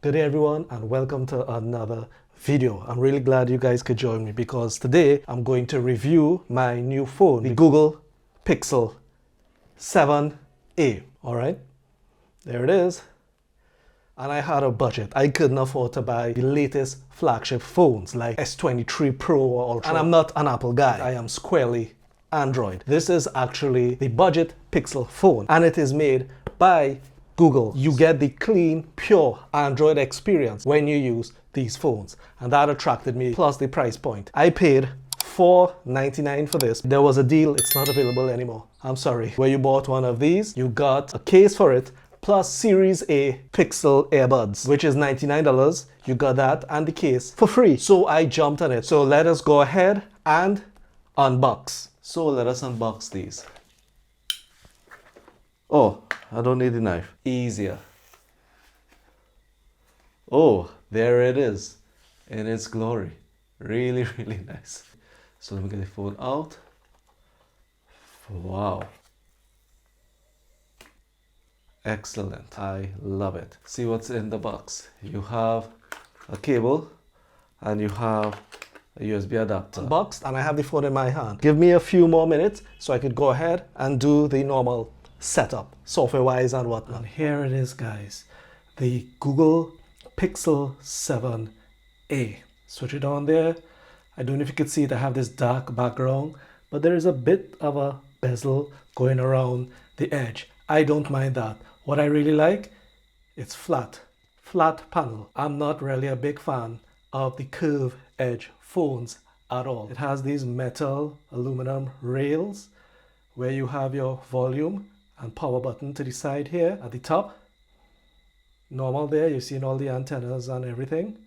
Good day everyone and welcome to another video. I'm really glad you guys could join me because today I'm going to review my new phone, the Google Pixel 7a. Alright, there it is. And I had a budget. I couldn't afford to buy the latest flagship phones like S23 Pro or Ultra. And I'm not an Apple guy. I am squarely Android. This is actually the budget Pixel phone and it is made by Google. You get the clean, pure Android experience when you use these phones. And that attracted me, plus the price point. I paid $4.99 for this. There was a deal, it's not available anymore. I'm sorry. Where you bought one of these, you got a case for it, plus Series A Pixel earbuds, which is $99. You got that and the case for free. So I jumped on it. So let us go ahead and unbox. So let us unbox these. Oh, I don't need the knife. Easier. Oh, there it is in its glory. Really, really nice. So let me get the phone out. Wow. Excellent. I love it. See what's in the box. You have a cable and you have a USB adapter. Unboxed and I have the phone in my hand. Give me a few more minutes so I could go ahead and do the normal setup, software-wise and whatnot. And here it is, guys. The Google Pixel 7a. Switch it on there. I don't know if you can see it. I have this dark background, but there is a bit of a bezel going around the edge. I don't mind that. What I really like, it's flat panel. I'm not really a big fan of the curved edge phones at all. It has these metal aluminum rails where you have your volume and power button to the side here at the top. Normal there, you've seen all the antennas and everything.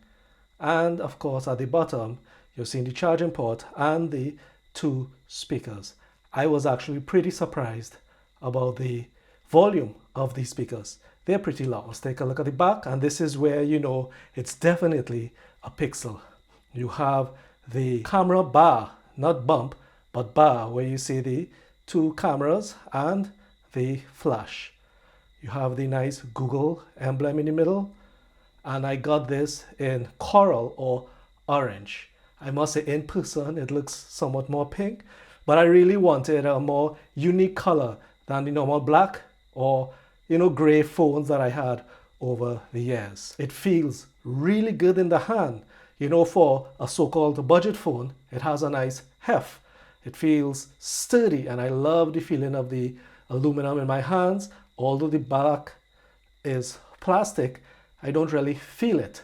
And of course at the bottom, you've seen the charging port and the two speakers. I was actually pretty surprised about the volume of these speakers. They're pretty loud. Let's take a look at the back, and this is where you know it's definitely a Pixel. You have the camera bar, not bump, but bar, where you see the two cameras and the flash. You have the nice Google emblem in the middle, and I got this in coral or orange. I must say in person it looks somewhat more pink, but I really wanted a more unique color than the normal black or gray phones that I had over the years. It feels really good in the hand. For a so-called budget phone, it has a nice heft. It feels sturdy and I love the feeling of the aluminum in my hands. Although the back is plastic, I don't really feel it.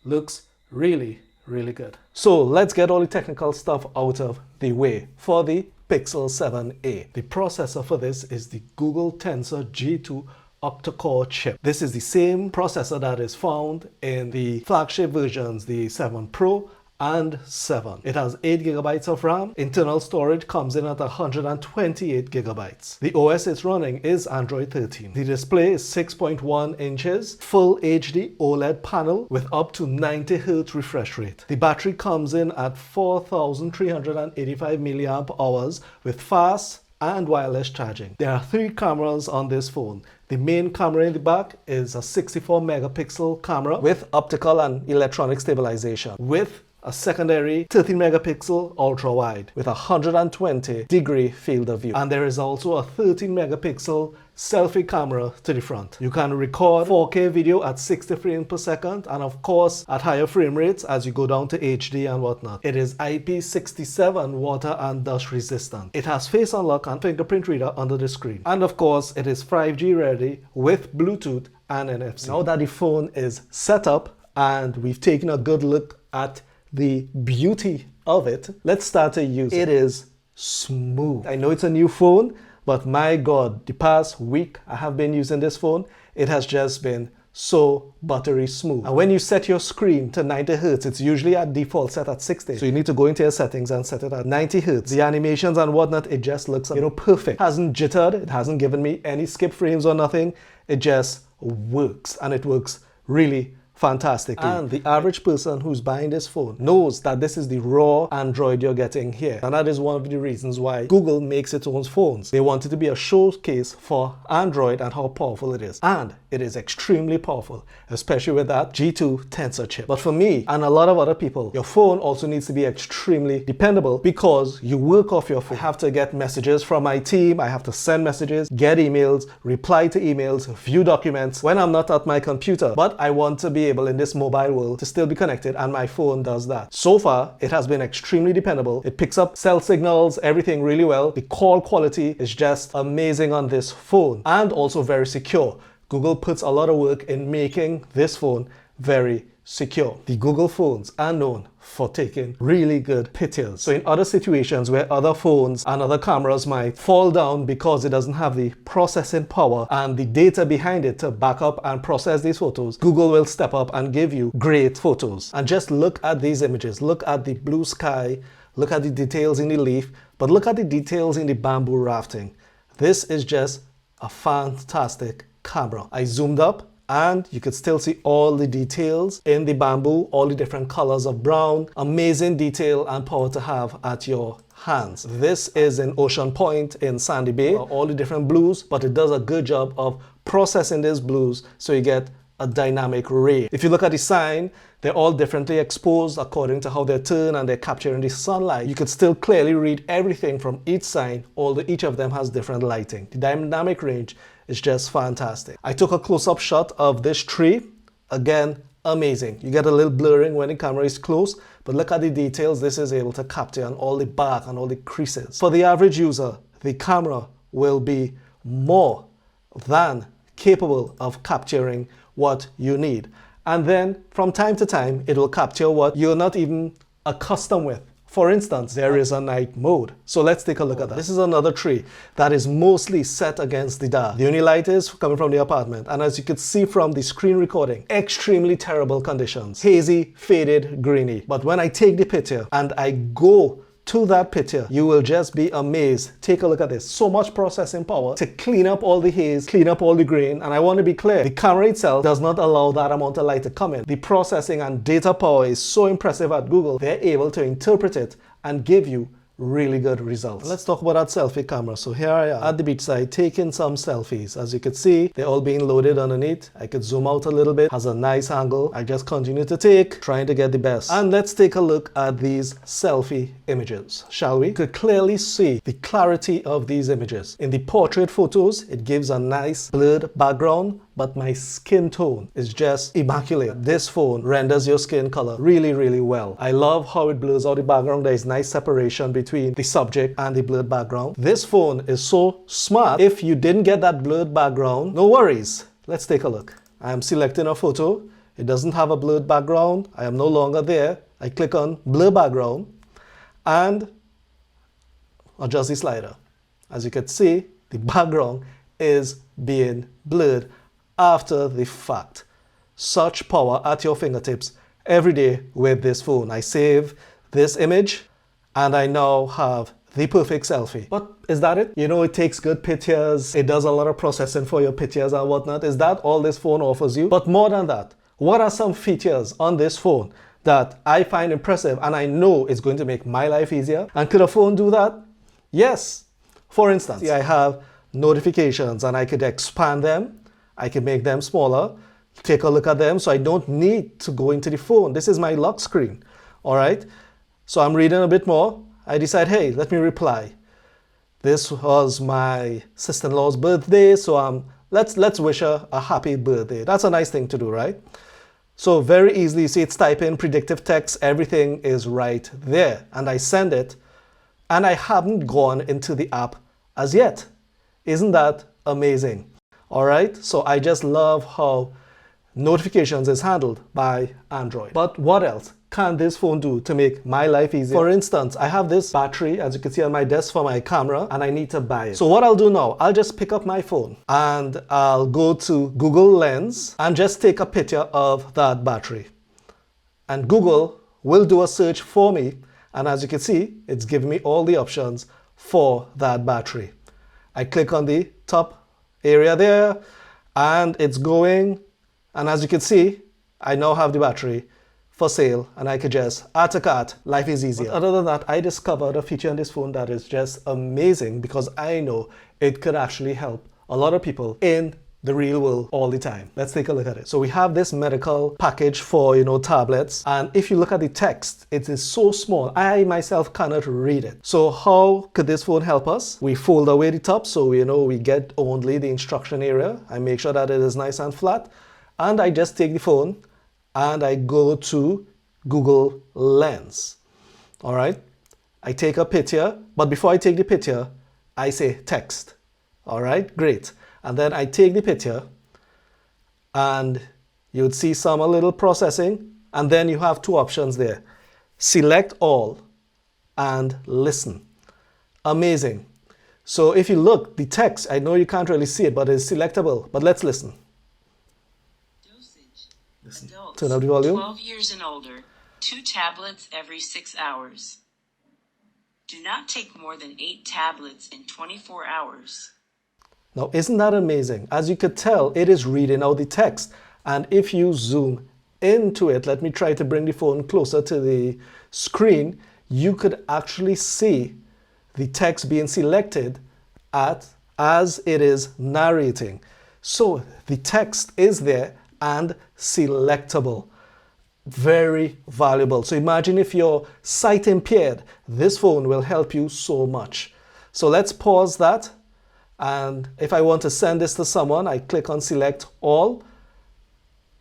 Looks really, really good. So let's get all the technical stuff out of the way for the Pixel 7a. The processor for this is the Google Tensor G2 Octa-core chip. This is the same processor that is found in the flagship versions, the 7 Pro and 7. It has 8 GB of RAM. Internal storage comes in at 128 GB. The OS it's running is Android 13. The display is 6.1 inches, full HD OLED panel with up to 90 Hz refresh rate. The battery comes in at 4,385 mAh with fast and wireless charging. There are 3 cameras on this phone. The main camera in the back is a 64 megapixel camera with optical and electronic stabilization, with a secondary 13 megapixel ultrawide with a 120-degree field of view. And there is also a 13 megapixel selfie camera to the front. You can record 4K video at 60 frames per second and of course at higher frame rates as you go down to HD and whatnot. It is IP67 water and dust resistant. It has face unlock and fingerprint reader under the screen. And of course it is 5G ready with Bluetooth and NFC. Now that the phone is set up and we've taken a good look at the beauty of it, let's start to use it. It is smooth. I know it's a new phone, but my God, the past week I have been using this phone. It has just been so buttery smooth. And when you set your screen to 90 Hz, it's usually at default set at 60. So you need to go into your settings and set it at 90 Hz. The animations and whatnot, it just looks, perfect. It hasn't jittered. It hasn't given me any skip frames or nothing. It just works, and it works really fantastically. And the average person who's buying this phone knows that this is the raw Android you're getting here. And that is one of the reasons why Google makes its own phones. They want it to be a showcase for Android and how powerful it is. And it is extremely powerful, especially with that G2 Tensor chip. But for me and a lot of other people, your phone also needs to be extremely dependable because you work off your phone. I have to get messages from my team, I have to send messages, get emails, reply to emails, view documents when I'm not at my computer. But I want to be able in this mobile world to still be connected, and my phone does that. So far, it has been extremely dependable. It picks up cell signals, everything really well. The call quality is just amazing on this phone and also very secure. Google puts a lot of work in making this phone very secure. The Google phones are known for taking really good pictures. So in other situations where other phones and other cameras might fall down because it doesn't have the processing power and the data behind it to back up and process these photos, Google will step up and give you great photos. And just look at these images. Look at the blue sky, look at the details in the leaf, but look at the details in the bamboo rafting. This is just a fantastic camera. I zoomed up and you could still see all the details in the bamboo, all the different colors of brown. Amazing detail and power to have at your hands. This is in Ocean Point in Sandy Bay, all the different blues, but it does a good job of processing these blues so you get a dynamic ray. If you look at the sign, they're all differently exposed according to how they're turned and they're capturing the sunlight. You could still clearly read everything from each sign, although each of them has different lighting. The dynamic range is just fantastic. I took a close-up shot of this tree. Again, amazing. You get a little blurring when the camera is close, but look at the details this is able to capture on all the bark and all the creases. For the average user, the camera will be more than capable of capturing what you need. And then from time to time, it will capture what you're not even accustomed with. For instance, there is a night mode. So let's take a look at that. This is another tree that is mostly set against the dark. The only light is coming from the apartment. And as you can see from the screen recording, extremely terrible conditions. Hazy, faded, grainy. But when I take the picture and I go to that picture, you will just be amazed. Take a look at this. So much processing power to clean up all the haze, clean up all the grain. And I want to be clear, the camera itself does not allow that amount of light to come in. The processing and data power is so impressive at Google, they're able to interpret it and give you really good results. Let's talk about that selfie camera. So here I am at the beachside taking some selfies. As you can see, they're all being loaded underneath. I could zoom out a little bit, has a nice angle. I just continue to take, trying to get the best. And let's take a look at these selfie images, shall we? You could clearly see the clarity of these images. In the portrait photos, it gives a nice blurred background, but my skin tone is just immaculate. This phone renders your skin color really, really well. I love how it blurs out the background. There is nice separation between the subject and the blurred background. This phone is so smart. If you didn't get that blurred background, no worries. Let's take a look. I am selecting a photo. It doesn't have a blurred background. I am no longer there. I click on blur background and adjust the slider. As you can see, the background is being blurred after the fact. Such power at your fingertips every day with this phone. I save this image and I now have the perfect selfie. But is that it? You know, it takes good pictures. It does a lot of processing for your pictures and whatnot. Is that all this phone offers you? But more than that, what are some features on this phone that I find impressive and I know it's going to make my life easier? And could a phone do that? Yes. For instance, I have notifications and I could expand them. I can make them smaller, take a look at them, so I don't need to go into the phone. This is my lock screen, all right? So I'm reading a bit more. I decide, hey, let me reply. This was my sister-in-law's birthday, so let's wish her a happy birthday. That's a nice thing to do, right? So very easily, you see it's type in predictive text, everything is right there. And I send it, and I haven't gone into the app as yet. Isn't that amazing? All right, so I just love how notifications is handled by Android. But what else can this phone do to make my life easier? For instance, I have this battery, as you can see on my desk for my camera, and I need to buy it. So what I'll do now, I'll just pick up my phone and I'll go to Google Lens and just take a picture of that battery. And Google will do a search for me. And as you can see, it's giving me all the options for that battery. I click on the top area there and it's going, and as you can see, I now have the battery for sale and I could just add to cart. Life is easier. But other than that, I discovered a feature on this phone that is just amazing because I know it could actually help a lot of people in the real world all the time. Let's take a look at it. So we have this medical package for, tablets. And if you look at the text, it is so small. I myself cannot read it. So how could this phone help us? We fold away the top so we get only the instruction area. I make sure that it is nice and flat. And I just take the phone and I go to Google Lens. All right. I take a picture, but before I take the picture, I say text. All right, great. And then I take the picture and you'd see some a little processing, and then you have two options there. Select all and listen. Amazing. So if you look, the text, I know you can't really see it, but it's selectable. But let's listen. Dosage. Listen. Adults, turn up the volume. 12 years and older, 2 tablets every 6 hours. Do not take more than 8 tablets in 24 hours. Now, isn't that amazing? As you could tell, it is reading out the text. And if you zoom into it, let me try to bring the phone closer to the screen, you could actually see the text being selected as it is narrating. So the text is there and selectable. Very valuable. So imagine if you're sight impaired, this phone will help you so much. So let's pause that. And if I want to send this to someone, I click on select all.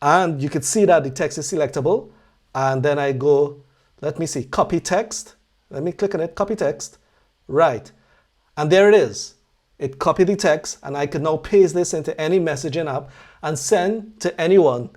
And you could see that the text is selectable. And then I go, let me see, copy text. Let me click on it, copy text. Right. And there it is. It copied the text, and I can now paste this into any messaging app and send to anyone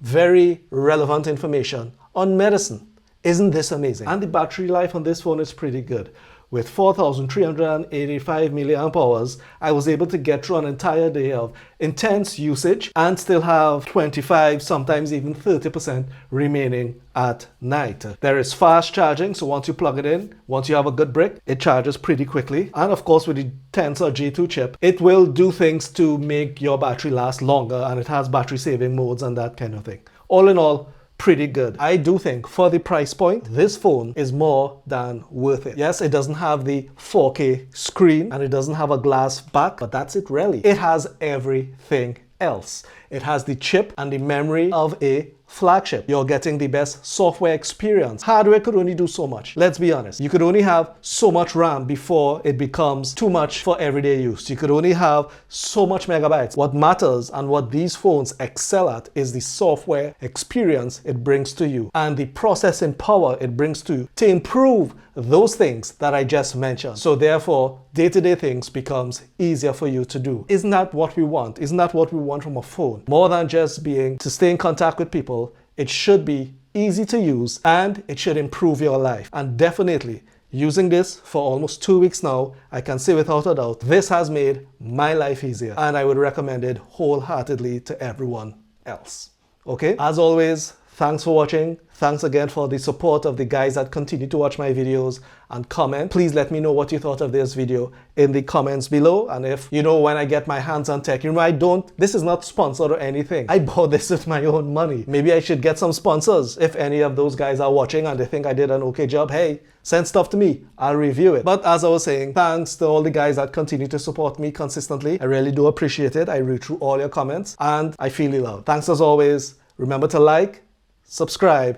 very relevant information on medicine. Isn't this amazing? And the battery life on this phone is pretty good. With 4,385 milliamp hours, I was able to get through an entire day of intense usage and still have 25, sometimes even 30% remaining at night. There is fast charging, so once you plug it in, once you have a good brick, it charges pretty quickly. And of course, with the Tensor G2 chip, it will do things to make your battery last longer, and it has battery saving modes and that kind of thing. All in all, pretty good. I do think for the price point, this phone is more than worth it. Yes, it doesn't have the 4K screen and it doesn't have a glass back, but that's it really. It has everything else. It has the chip and the memory of a flagship. You're getting the best software experience. Hardware could only do so much. Let's be honest. You could only have so much RAM before it becomes too much for everyday use. You could only have so much megabytes. What matters and what these phones excel at is the software experience it brings to you and the processing power it brings to you to improve those things that I just mentioned. So therefore, day-to-day things becomes easier for you to do. Isn't that what we want? Isn't that what we want from a phone? More than just being to stay in contact with people, it should be easy to use and it should improve your life. And definitely, using this for almost 2 weeks now, I can say without a doubt, this has made my life easier and I would recommend it wholeheartedly to everyone else. Okay? As always, thanks for watching. Thanks again for the support of the guys that continue to watch my videos and comment. Please let me know what you thought of this video in the comments below. And if when I get my hands on tech, this is not sponsored or anything. I bought this with my own money. Maybe I should get some sponsors. If any of those guys are watching and they think I did an okay job, hey, send stuff to me. I'll review it. But as I was saying, thanks to all the guys that continue to support me consistently. I really do appreciate it. I read through all your comments and I feel you love. Thanks as always. Remember to like, subscribe,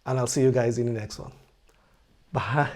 and I'll see you guys in the next one. Bye.